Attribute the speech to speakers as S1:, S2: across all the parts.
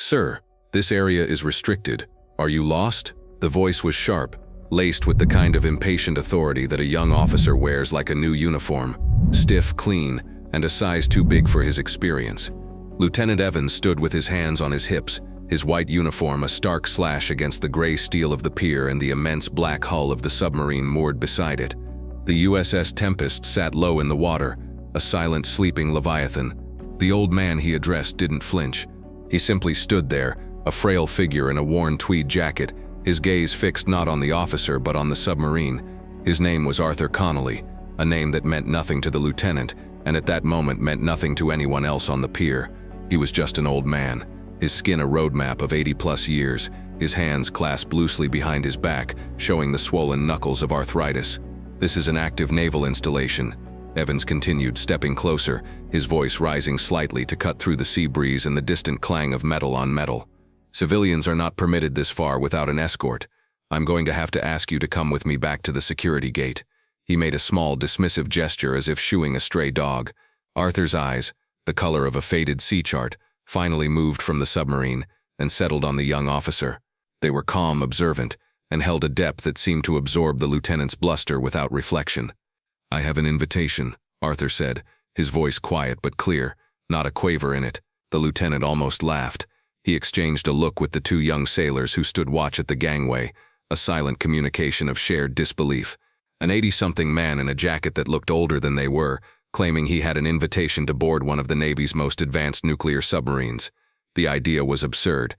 S1: "Sir, this area is restricted. Are you lost?" The voice was sharp, laced with the kind of impatient authority that a young officer wears like a new uniform, stiff, clean, and a size too big for his experience. Lieutenant Evans stood with his hands on his hips, his white uniform a stark slash against the gray steel of the pier and the immense black hull of the submarine moored beside it. The USS Tempest sat low in the water, a silent, sleeping leviathan. The old man he addressed didn't flinch. He simply stood there, a frail figure in a worn tweed jacket, his gaze fixed not on the officer but on the submarine. His name was Arthur Connolly, a name that meant nothing to the lieutenant, and at that moment meant nothing to anyone else on the pier. He was just an old man, his skin a roadmap of 80+ years, his hands clasped loosely behind his back, showing the swollen knuckles of arthritis. "This is an active naval installation," Evans continued, stepping closer, his voice rising slightly to cut through the sea breeze and the distant clang of metal on metal. "Civilians are not permitted this far without an escort. I'm going to have to ask you to come with me back to the security gate." He made a small, dismissive gesture as if shooing a stray dog. Arthur's eyes, the color of a faded sea chart, finally moved from the submarine and settled on the young officer. They were calm, observant, and held a depth that seemed to absorb the lieutenant's bluster without reflection. "I have an invitation," Arthur said, his voice quiet but clear, not a quaver in it. The lieutenant almost laughed. He exchanged a look with the two young sailors who stood watch at the gangway, a silent communication of shared disbelief. An 80-something man in a jacket that looked older than they were, claiming he had an invitation to board one of the Navy's most advanced nuclear submarines. The idea was absurd.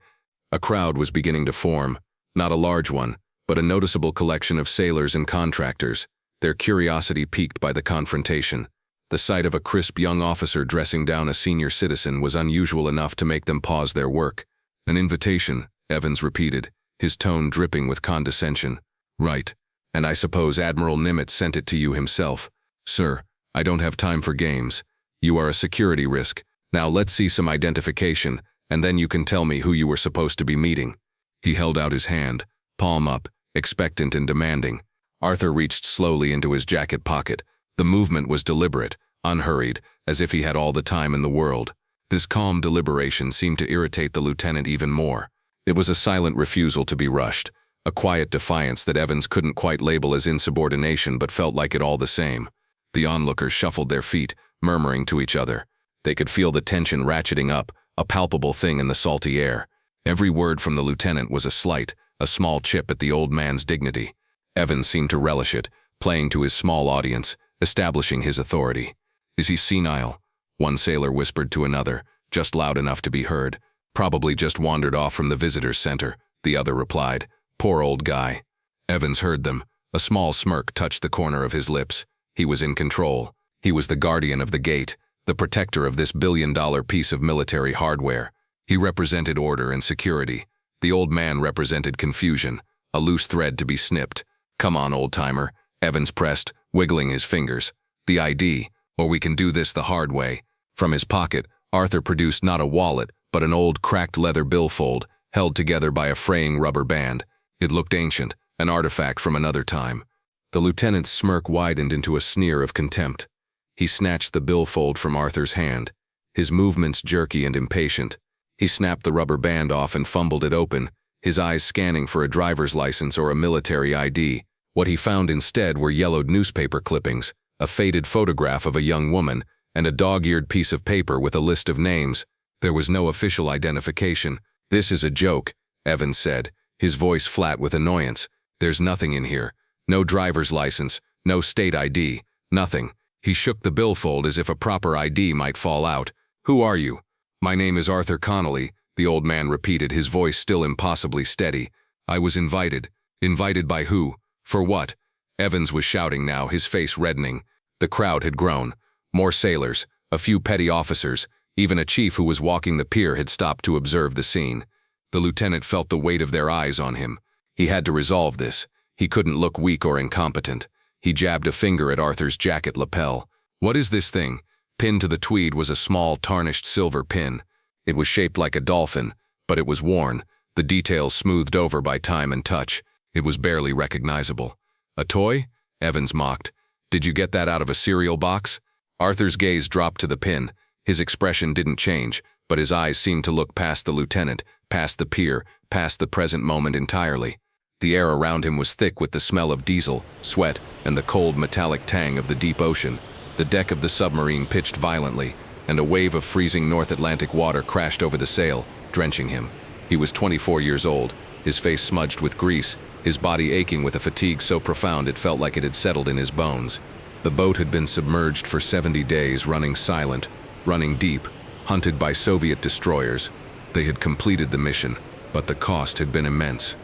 S1: A crowd was beginning to form, not a large one, but a noticeable collection of sailors and contractors, their curiosity piqued by the confrontation. The sight of a crisp young officer dressing down a senior citizen was unusual enough to make them pause their work. "An invitation," Evans repeated, his tone dripping with condescension. "Right. And I suppose Admiral Nimitz sent it to you himself." "Sir, I don't have time for games. You are a security risk. Now let's see some identification, and then you can tell me who you were supposed to be meeting." He held out his hand, palm up, expectant and demanding. Arthur reached slowly into his jacket pocket. The movement was deliberate, unhurried, as if he had all the time in the world. This calm deliberation seemed to irritate the lieutenant even more. It was a silent refusal to be rushed, a quiet defiance that Evans couldn't quite label as insubordination but felt like it all the same. The onlookers shuffled their feet, murmuring to each other. They could feel the tension ratcheting up, a palpable thing in the salty air. Every word from the lieutenant was a slight, a small chip at the old man's dignity. Evans seemed to relish it, playing to his small audience, establishing his authority. "Is he senile?" one sailor whispered to another, just loud enough to be heard. "Probably just wandered off from the visitors' center," the other replied. "Poor old guy." Evans heard them. A small smirk touched the corner of his lips. He was in control. He was the guardian of the gate, the protector of this billion-dollar piece of military hardware. He represented order and security. The old man represented confusion, a loose thread to be snipped. "Come on, old-timer," Evans pressed, wiggling his fingers. "The ID, or we can do this the hard way." From his pocket, Arthur produced not a wallet, but an old cracked leather billfold, held together by a fraying rubber band. It looked ancient, an artifact from another time. The lieutenant's smirk widened into a sneer of contempt. He snatched the billfold from Arthur's hand, his movements jerky and impatient. He snapped the rubber band off and fumbled it open, his eyes scanning for a driver's license or a military ID. What he found instead were yellowed newspaper clippings, a faded photograph of a young woman, and a dog-eared piece of paper with a list of names. There was no official identification. "This is a joke," Evans said, his voice flat with annoyance. "There's nothing in here. No driver's license, no state ID, nothing." He shook the billfold as if a proper ID might fall out. "Who are you?" "My name is Arthur Connolly," the old man repeated, his voice still impossibly steady. "I was invited." "Invited by who? For what?" Evans was shouting now, his face reddening. The crowd had grown. More sailors, a few petty officers, even a chief who was walking the pier had stopped to observe the scene. The lieutenant felt the weight of their eyes on him. He had to resolve this. He couldn't look weak or incompetent. He jabbed a finger at Arthur's jacket lapel. "What is this thing?" Pinned to the tweed was a small, tarnished silver pin. It was shaped like a dolphin, but it was worn, the details smoothed over by time and touch. It was barely recognizable. "A toy?" Evans mocked. "Did you get that out of a cereal box?" Arthur's gaze dropped to the pin. His expression didn't change, but his eyes seemed to look past the lieutenant, past the pier, past the present moment entirely. The air around him was thick with the smell of diesel, sweat, and the cold metallic tang of the deep ocean. The deck of the submarine pitched violently, and a wave of freezing North Atlantic water crashed over the sail, drenching him. He was 24 years old, his face smudged with grease, his body aching with a fatigue so profound it felt like it had settled in his bones. The boat had been submerged for 70 days, running silent, running deep, hunted by Soviet destroyers. They had completed the mission, but the cost had been immense.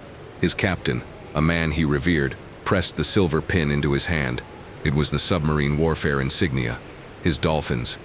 S1: His captain, a man he revered, pressed the silver pin into his hand. It was the submarine warfare insignia, his dolphins.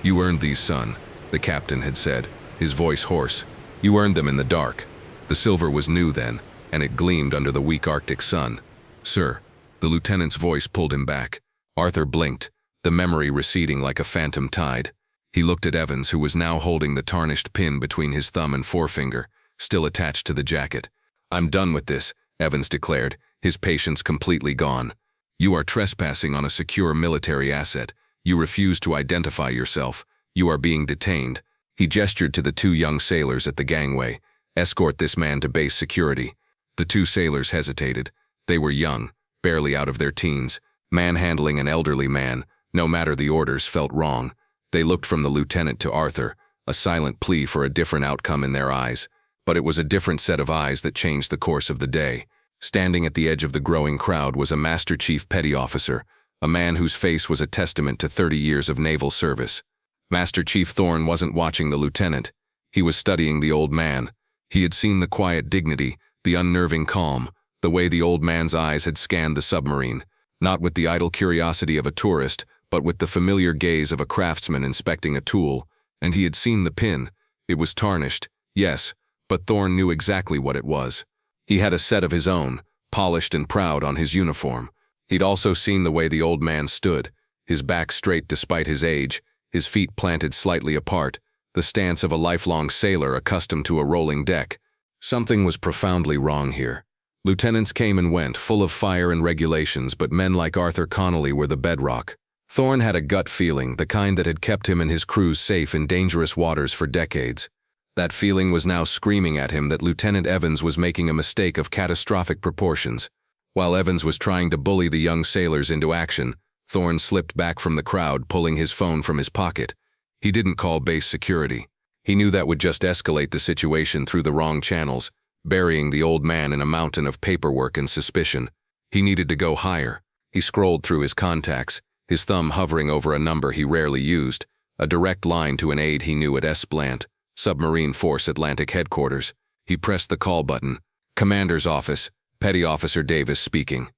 S1: "You earned these, son," the captain had said, his voice hoarse. "You earned them in the dark." The silver was new then, and it gleamed under the weak Arctic sun. "Sir," the lieutenant's voice pulled him back. Arthur blinked, the memory receding like a phantom tide. He looked at Evans, who was now holding the tarnished pin between his thumb and forefinger, still attached to the jacket. "I'm done with this," Evans declared, his patience completely gone. "You are trespassing on a secure military asset. You refuse to identify yourself. You are being detained." He gestured to the two young sailors at the gangway. "Escort this man to base security." The two sailors hesitated. They were young, barely out of their teens. Manhandling an elderly man, no matter the orders, felt wrong. They looked from the lieutenant to Arthur, a silent plea for a different outcome in their eyes. But it was a different set of eyes that changed the course of the day. Standing at the edge of the growing crowd was a Master Chief Petty Officer, a man whose face was a testament to 30 years of naval service. Master Chief Thorne wasn't watching the lieutenant. He was studying the old man. He had seen the quiet dignity, the unnerving calm, the way the old man's eyes had scanned the submarine, not with the idle curiosity of a tourist, but with the familiar gaze of a craftsman inspecting a tool. And he had seen the pin. It was tarnished, yes, but Thorne knew exactly what it was. He had a set of his own, polished and proud on his uniform. He'd also seen the way the old man stood, his back straight despite his age, his feet planted slightly apart, the stance of a lifelong sailor accustomed to a rolling deck. Something was profoundly wrong here. Lieutenants came and went, full of fire and regulations, but men like Arthur Connolly were the bedrock. Thorne had a gut feeling, the kind that had kept him and his crews safe in dangerous waters for decades. That feeling was now screaming at him that Lieutenant Evans was making a mistake of catastrophic proportions. While Evans was trying to bully the young sailors into action, Thorne slipped back from the crowd, pulling his phone from his pocket. He didn't call base security. He knew that would just escalate the situation through the wrong channels, burying the old man in a mountain of paperwork and suspicion. He needed to go higher. He scrolled through his contacts, his thumb hovering over a number he rarely used, a direct line to an aide he knew at Esplant, Submarine Force Atlantic Headquarters. He pressed the call button. "Commander's office, Petty Officer Davis speaking."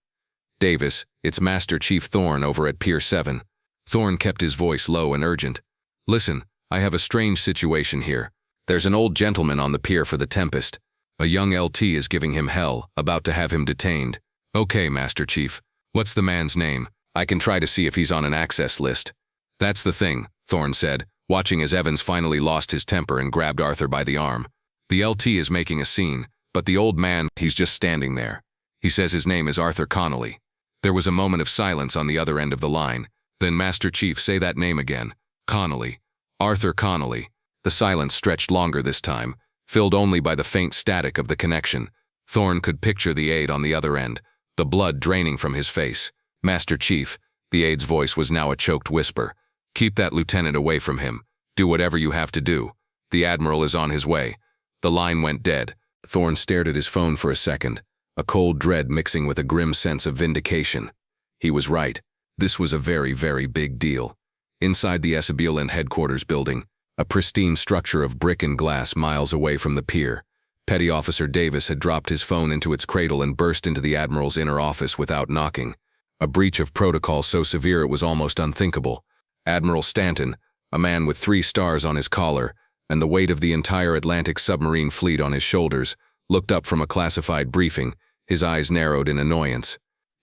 S1: "Davis, it's Master Chief Thorne over at Pier 7. Thorne kept his voice low and urgent. "Listen, I have a strange situation here. There's an old gentleman on the pier for the Tempest. A young LT is giving him hell, about to have him detained." "Okay, Master Chief. What's the man's name? I can try to see if he's on an access list." "That's the thing," Thorne said, watching as Evans finally lost his temper and grabbed Arthur by the arm. "The LT is making a scene, but the old man, he's just standing there. He says his name is Arthur Connolly." There was a moment of silence on the other end of the line. Then Master Chief, "Say that name again." "Connolly. Arthur Connolly." The silence stretched longer this time, filled only by the faint static of the connection. Thorne could picture the aide on the other end, the blood draining from his face. "Master Chief," the aide's voice was now a choked whisper. "Keep that lieutenant away from him. Do whatever you have to do. The Admiral is on his way." The line went dead. Thorne stared at his phone for a second, a cold dread mixing with a grim sense of vindication. He was right. This was a very, very big deal. Inside the Esabieland headquarters building, a pristine structure of brick and glass miles away from the pier, Petty Officer Davis had dropped his phone into its cradle and burst into the Admiral's inner office without knocking. A breach of protocol so severe it was almost unthinkable. Admiral Stanton, a man with 3 stars on his collar and the weight of the entire Atlantic submarine fleet on his shoulders, looked up from a classified briefing, his eyes narrowed in annoyance.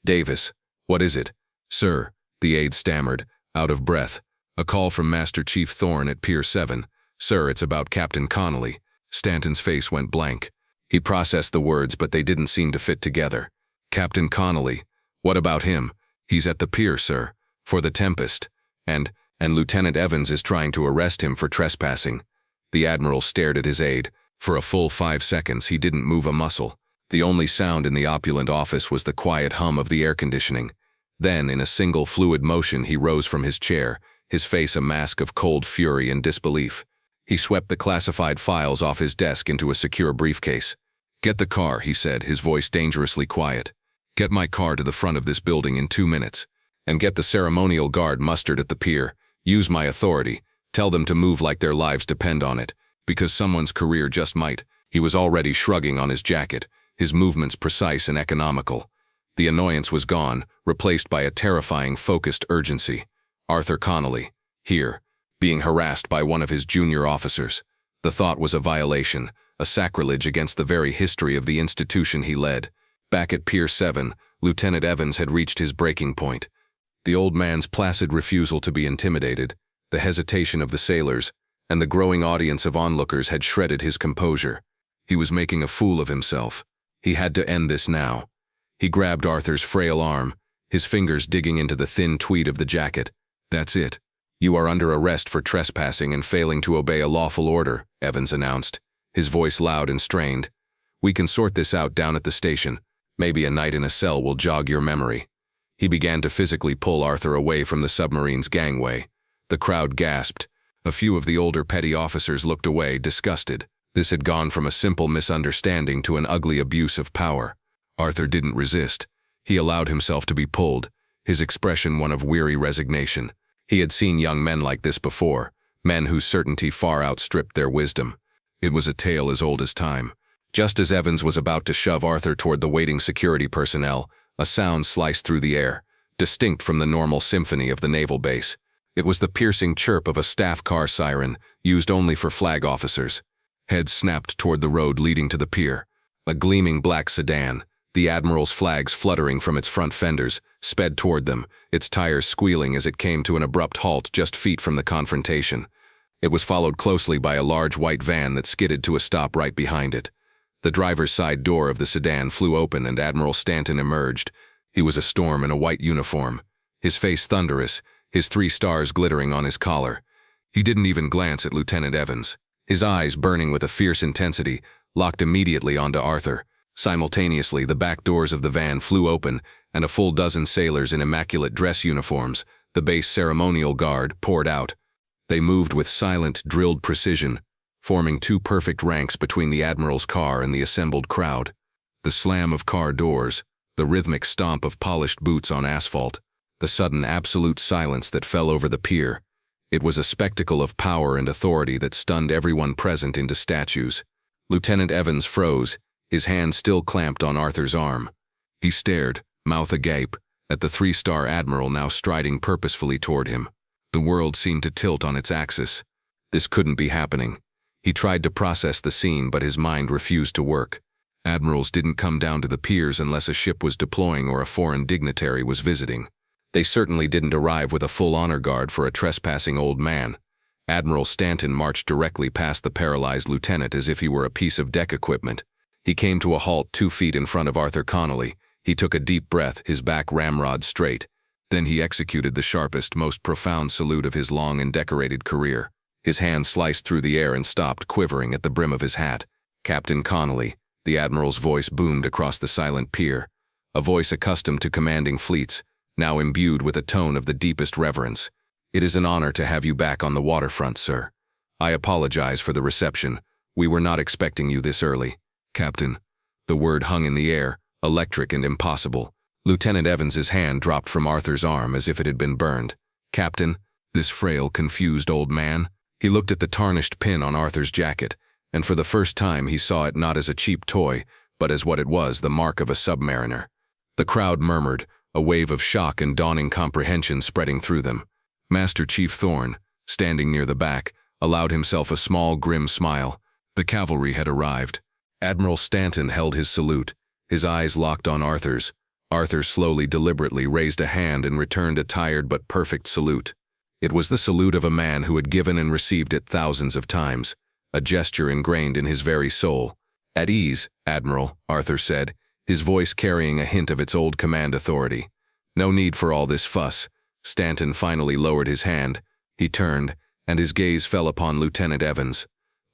S1: "Davis, what is it?" "Sir," the aide stammered, out of breath. "A call from Master Chief Thorne at Pier 7. Sir, it's about Captain Connolly." Stanton's face went blank. He processed the words, but they didn't seem to fit together. "Captain Connolly? What about him?" "He's at the pier, sir, for the Tempest. And Lieutenant Evans is trying to arrest him for trespassing." The Admiral stared at his aide, For a full 5 seconds, he didn't move a muscle. The only sound in the opulent office was the quiet hum of the air conditioning. Then, in a single fluid motion, he rose from his chair, his face a mask of cold fury and disbelief. He swept the classified files off his desk into a secure briefcase. "Get the car," he said, his voice dangerously quiet. "Get my car to the front of this building in 2 minutes. And get the ceremonial guard mustered at the pier. Use my authority. Tell them to move like their lives depend on it, because someone's career just might." He was already shrugging on his jacket, his movements precise and economical. The annoyance was gone, replaced by a terrifying, focused urgency. Arthur Connolly, here, being harassed by one of his junior officers. The thought was a violation, a sacrilege against the very history of the institution he led. Back at Pier 7, Lieutenant Evans had reached his breaking point. The old man's placid refusal to be intimidated, the hesitation of the sailors, and the growing audience of onlookers had shredded his composure. He was making a fool of himself. He had to end this now. He grabbed Arthur's frail arm, his fingers digging into the thin tweed of the jacket. "That's it. You are under arrest for trespassing and failing to obey a lawful order," Evans announced, his voice loud and strained. "We can sort this out down at the station. Maybe a night in a cell will jog your memory." He began to physically pull Arthur away from the submarine's gangway. The crowd gasped. A few of the older petty officers looked away, disgusted. This had gone from a simple misunderstanding to an ugly abuse of power. Arthur didn't resist. He allowed himself to be pulled, his expression one of weary resignation. He had seen young men like this before, men whose certainty far outstripped their wisdom. It was a tale as old as time. Just as Evans was about to shove Arthur toward the waiting security personnel, a sound sliced through the air, distinct from the normal symphony of the naval base. It was the piercing chirp of a staff car siren, used only for flag officers. Heads snapped toward the road leading to the pier. A gleaming black sedan, the Admiral's flags fluttering from its front fenders, sped toward them, its tires squealing as it came to an abrupt halt just feet from the Confrontation. It was followed closely by a large white van that skidded to a stop right behind it. The driver's side door of the sedan flew open and Admiral Stanton emerged. He was a storm in a white uniform, his face thunderous, his 3 stars glittering on his collar. He didn't even glance at Lieutenant Evans. His eyes, burning with a fierce intensity, locked immediately onto Arthur. Simultaneously, the back doors of the van flew open, and a full dozen sailors in immaculate dress uniforms, the base ceremonial guard, poured out. They moved with silent, drilled precision, forming 2 perfect ranks between the Admiral's car and the assembled crowd. The slam of car doors, the rhythmic stomp of polished boots on asphalt, the sudden absolute silence that fell over the pier. It was a spectacle of power and authority that stunned everyone present into statues. Lieutenant Evans froze, his hand still clamped on Arthur's arm. He stared, mouth agape, at the 3-star Admiral now striding purposefully toward him. The world seemed to tilt on its axis. This couldn't be happening. He tried to process the scene, but his mind refused to work. Admirals didn't come down to the piers unless a ship was deploying or a foreign dignitary was visiting. They certainly didn't arrive with a full honor guard for a trespassing old man. Admiral Stanton marched directly past the paralyzed lieutenant as if he were a piece of deck equipment. He came to a halt 2 feet in front of Arthur Connolly. He took a deep breath, his back ramrod straight. Then he executed the sharpest, most profound salute of his long and decorated career. His hand sliced through the air and stopped, quivering at the brim of his hat. "Captain Connolly," the Admiral's voice boomed across the silent pier. A voice accustomed to commanding fleets, now imbued with a tone of the deepest reverence. "It is an honor to have you back on the waterfront, sir. I apologize for the reception. We were not expecting you this early." "Captain." The word hung in the air, electric and impossible. Lieutenant Evans's hand dropped from Arthur's arm as if it had been burned. "Captain?" This frail, confused old man. He looked at the tarnished pin on Arthur's jacket, and for the first time he saw it not as a cheap toy, but as what it was, the mark of a submariner. The crowd murmured, a wave of shock and dawning comprehension spreading through them. Master Chief Thorne, standing near the back, allowed himself a small, grim smile. The cavalry had arrived. Admiral Stanton held his salute, his eyes locked on Arthur's. Arthur slowly, deliberately raised a hand and returned a tired but perfect salute. It was the salute of a man who had given and received it thousands of times, a gesture ingrained in his very soul. "At ease, Admiral," Arthur said, his voice carrying a hint of its old command authority. "No need for all this fuss." Stanton finally lowered his hand. He turned, and his gaze fell upon Lieutenant Evans.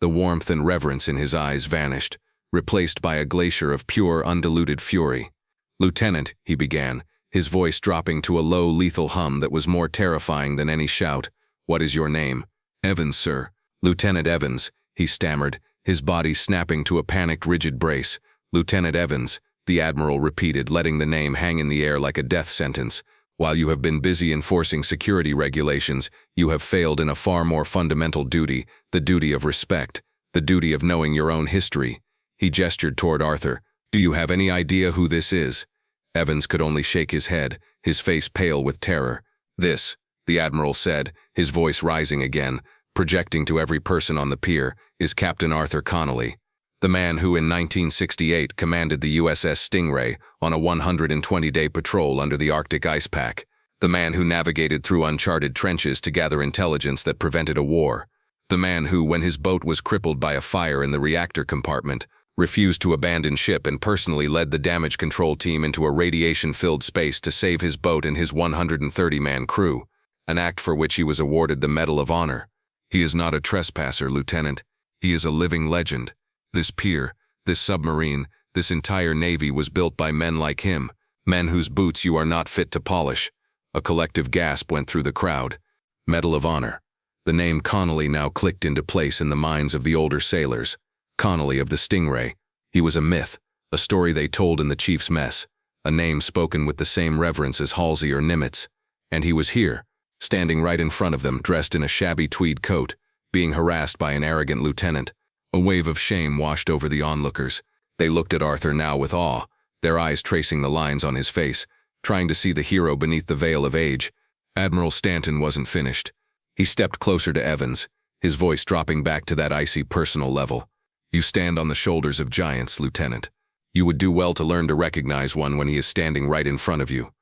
S1: The warmth and reverence in his eyes vanished, replaced by a glacier of pure, undiluted fury. "Lieutenant," he began, his voice dropping to a low, lethal hum that was more terrifying than any shout. "What is your name?" "Evans, sir." "Lieutenant Evans," he stammered, his body snapping to a panicked, rigid brace. "Lieutenant Evans," the Admiral repeated, letting the name hang in the air like a death sentence. "While you have been busy enforcing security regulations, you have failed in a far more fundamental duty, the duty of respect, the duty of knowing your own history." He gestured toward Arthur. "Do you have any idea who this is?" Evans could only shake his head, his face pale with terror. "This," the Admiral said, his voice rising again, projecting to every person on the pier, "is Captain Arthur Connolly. The man who in 1968 commanded the USS Stingray on a 120-day patrol under the Arctic ice pack. The man who navigated through uncharted trenches to gather intelligence that prevented a war. The man who, when his boat was crippled by a fire in the reactor compartment, refused to abandon ship and personally led the damage control team into a radiation-filled space to save his boat and his 130-man crew, an act for which he was awarded the Medal of Honor. He is not a trespasser, Lieutenant. He is a living legend. This pier, this submarine, this entire Navy was built by men like him, men whose boots you are not fit to polish." A collective gasp went through the crowd. Medal of Honor. The name Connolly now clicked into place in the minds of the older sailors. Connolly of the Stingray. He was a myth, a story they told in the chief's mess, a name spoken with the same reverence as Halsey or Nimitz. And he was here, standing right in front of them, dressed in a shabby tweed coat, being harassed by an arrogant lieutenant. A wave of shame washed over the onlookers. They looked at Arthur now with awe, their eyes tracing the lines on his face, trying to see the hero beneath the veil of age. Admiral Stanton wasn't finished. He stepped closer to Evans, his voice dropping back to that icy personal level. "You stand on the shoulders of giants, Lieutenant. You would do well to learn to recognize one when he is standing right in front of you.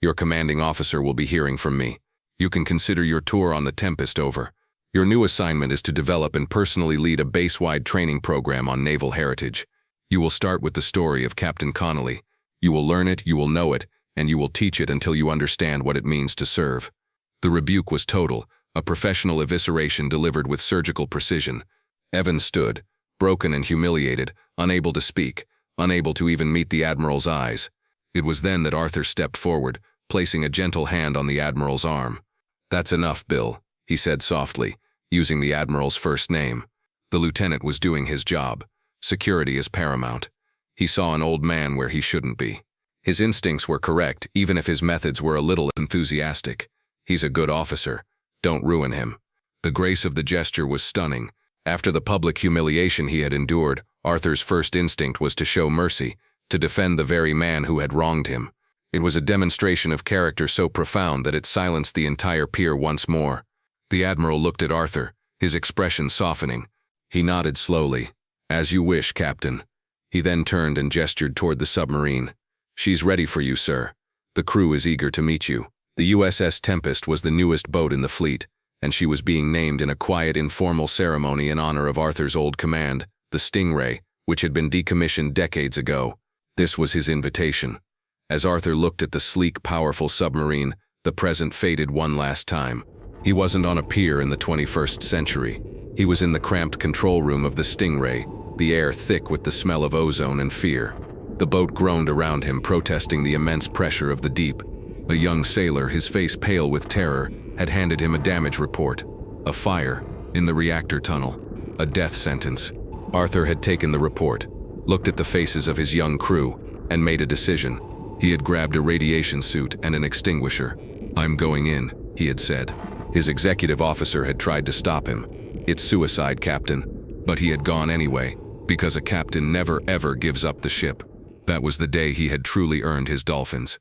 S1: Your commanding officer will be hearing from me. You can consider your tour on the Tempest over. Your new assignment is to develop and personally lead a base-wide training program on naval heritage. You will start with the story of Captain Connolly. You will learn it, you will know it, and you will teach it until you understand what it means to serve." The rebuke was total, a professional evisceration delivered with surgical precision. Evans stood, broken and humiliated, unable to speak, unable to even meet the Admiral's eyes. It was then that Arthur stepped forward, placing a gentle hand on the Admiral's arm. "That's enough, Bill," he said softly, using the Admiral's first name. The lieutenant was doing his job. Security is paramount. He saw an old man where he shouldn't be. His instincts were correct, even if his methods were a little enthusiastic. He's a good officer. Don't ruin him. The grace of the gesture was stunning. After the public humiliation he had endured, Arthur's first instinct was to show mercy, to defend the very man who had wronged him. It was a demonstration of character so profound that it silenced the entire pier once more. The Admiral looked at Arthur, his expression softening. He nodded slowly. "As you wish, Captain." He then turned and gestured toward the submarine. "She's ready for you, sir. The crew is eager to meet you." The USS Tempest was the newest boat in the fleet, and she was being named in a quiet, informal ceremony in honor of Arthur's old command, the Stingray, which had been decommissioned decades ago. This was his invitation. As Arthur looked at the sleek, powerful submarine, the present faded one last time. He wasn't on a pier in the 21st century. He was in the cramped control room of the Stingray, the air thick with the smell of ozone and fear. The boat groaned around him, protesting the immense pressure of the deep. A young sailor, his face pale with terror, had handed him a damage report. A fire in the reactor tunnel. A death sentence. Arthur had taken the report, looked at the faces of his young crew, and made a decision. He had grabbed a radiation suit and an extinguisher. "I'm going in," he had said. His executive officer had tried to stop him. "It's suicide, Captain." But he had gone anyway, because a captain never ever gives up the ship. That was the day he had truly earned his dolphins.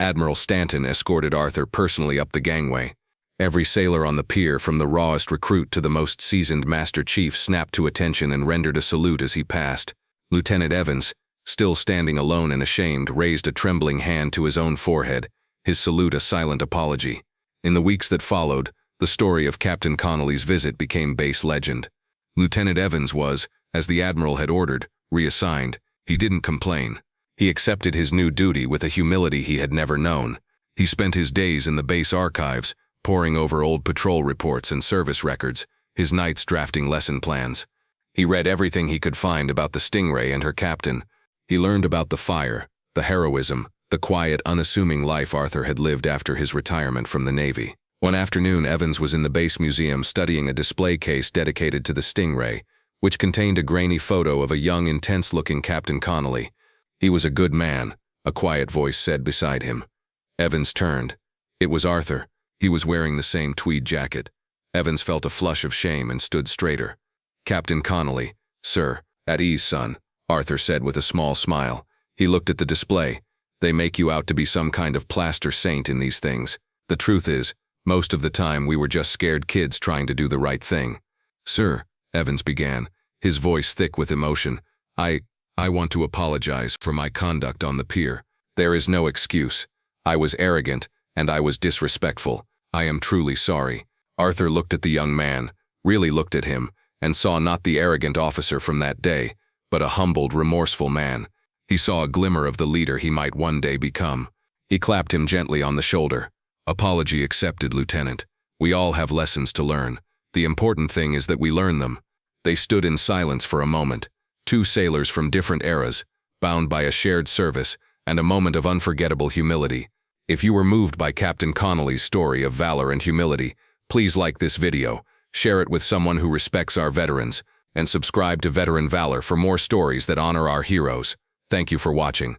S1: Admiral Stanton escorted Arthur personally up the gangway. Every sailor on the pier, from the rawest recruit to the most seasoned Master Chief, snapped to attention and rendered a salute as he passed. Lieutenant Evans, still standing alone and ashamed, raised a trembling hand to his own forehead, his salute a silent apology. In the weeks that followed, the story of Captain Connolly's visit became base legend. Lieutenant Evans was, as the Admiral had ordered, reassigned. He didn't complain. He accepted his new duty with a humility he had never known. He spent his days in the base archives, poring over old patrol reports and service records, his nights drafting lesson plans. He read everything he could find about the Stingray and her captain. He learned about the fire, the heroism, the quiet, unassuming life Arthur had lived after his retirement from the Navy. One afternoon, Evans was in the base museum studying a display case dedicated to the Stingray, which contained a grainy photo of a young, intense-looking Captain Connolly. He was a good man, a quiet voice said beside him. Evans turned. It was Arthur. He was wearing the same tweed jacket. Evans felt a flush of shame and stood straighter. Captain Connolly, sir. At ease, son, Arthur said with a small smile. He looked at the display. They make you out to be some kind of plaster saint in these things. The truth is, most of the time we were just scared kids trying to do the right thing. Sir, Evans began, his voice thick with emotion. I want to apologize for my conduct on the pier. There is no excuse. I was arrogant, and I was disrespectful. I am truly sorry. Arthur looked at the young man, really looked at him, and saw not the arrogant officer from that day, but a humbled, remorseful man. He saw a glimmer of the leader he might one day become. He clapped him gently on the shoulder. Apology accepted, Lieutenant. We all have lessons to learn. The important thing is that we learn them. They stood in silence for a moment. Two sailors from different eras, bound by a shared service, and a moment of unforgettable humility. If you were moved by Captain Connolly's story of valor and humility, please like this video, share it with someone who respects our veterans, and subscribe to Veteran Valor for more stories that honor our heroes. Thank you for watching.